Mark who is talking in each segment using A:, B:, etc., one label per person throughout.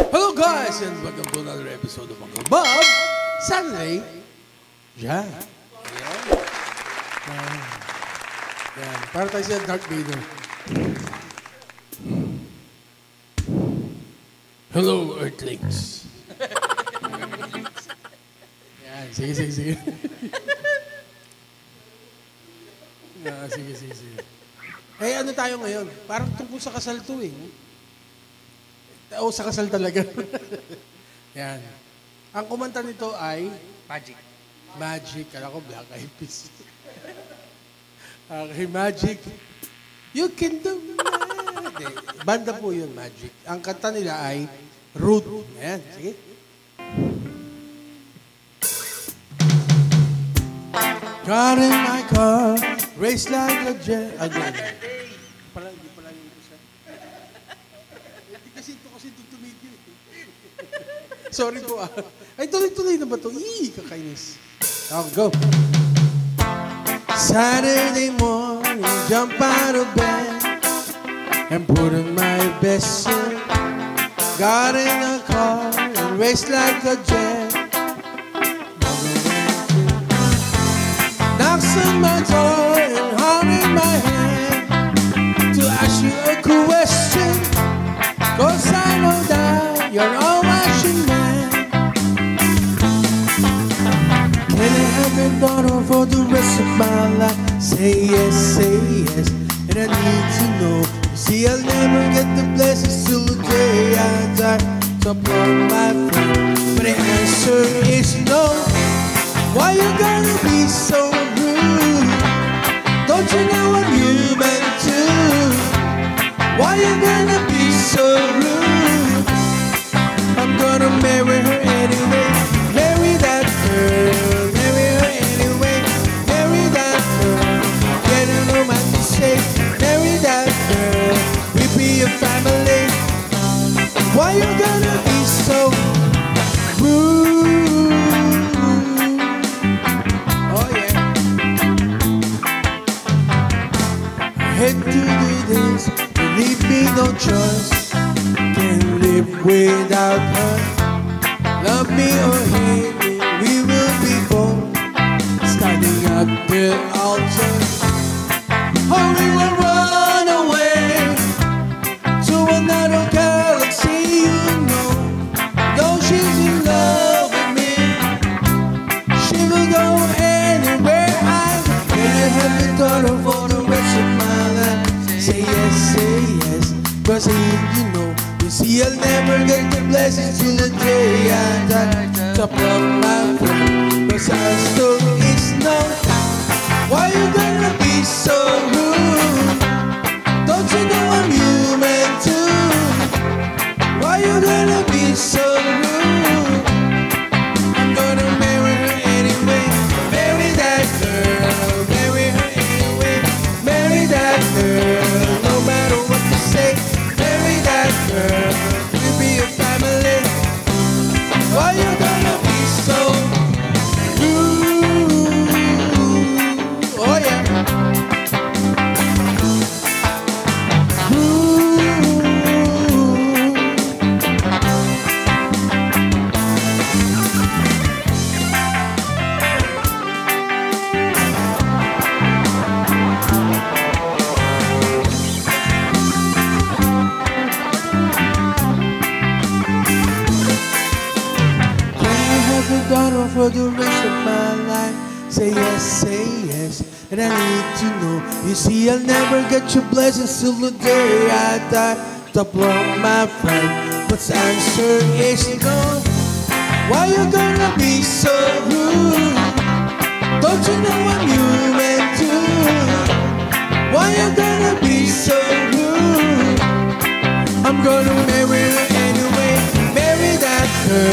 A: Hello guys, and welcome to another episode of Uncle Bob Saturday Jam. Yan. Para tayo sa Darth Vader. Hello, Earthlings. Yan, sige. Sige. Eh, ano tayo ngayon? Parang tungkol sa kasal to eh. O, sa kasal talaga. Yan. Ang kumanta nito ay... Magic. Kala ko Black Eyed Peas. Okay, Magic. You can do magic. Banda po yun, Magic. Ang kanta nila ay Root. Ayan, sige. Got in my car, race like a jet. Hindi pala yun ko siya. Kasi tumigil. Sorry po ah. Ay, tuloy-tuloy na ba ito? Kakainis. Okay, go. Saturday morning, jump out of bed and put on my best suit. Got in a car and raced like a jet. Knocks on my door and hung in my hand to ask you a question, 'cause I know that you're all watching man. Can I have your daughter for the rest of my life? Say yes, and I need to know. You see, I'll never get the blessings till the day I die. So blow my friend, but the answer is no. Why you gotta be so rude? Don't you know I'm human too? Why you gonna be so rude? I'm gonna marry her anyway. Marry that girl. Marry her anyway. Marry that girl. Get a romantic shape. Marry that girl. We be a family. Why you gonna be so rude? Oh yeah. I hate to do this. Leave me no choice. Can't live without her. Love me or hate me, we will be both standing at the altar. Or we will run away to another galaxy, you know. Though she's in love with me, she will go anywhere I go. Can I have your daughter for the rest of my life? Say yes, 'cause you know. You see, I'll never get the blessings till the day I die. Top of my friend, 'cause our story is known. Why you gonna be so rude? Don't you know I'm human too? Why you gonna be so rude? I'm gonna marry her anyway. Marry that girl. Marry her anyway. Marry that girl. No matter what you say. Marry that girl. We'll be a family. Why you gonna be so rude? Oh yeah. Daughter for the rest of my life. Say yes, and I need to know. You see, I'll never get your blessings till the day I die. Top of my friend, but the answer is no. Why you gonna be so rude? Don't you know I'm human too? Why you gonna be so rude? I'm gonna marry her anyway. Marry that girl.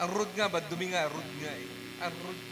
B: Ang rude nga ba? Dumi nga, rude nga eh. Ang rude.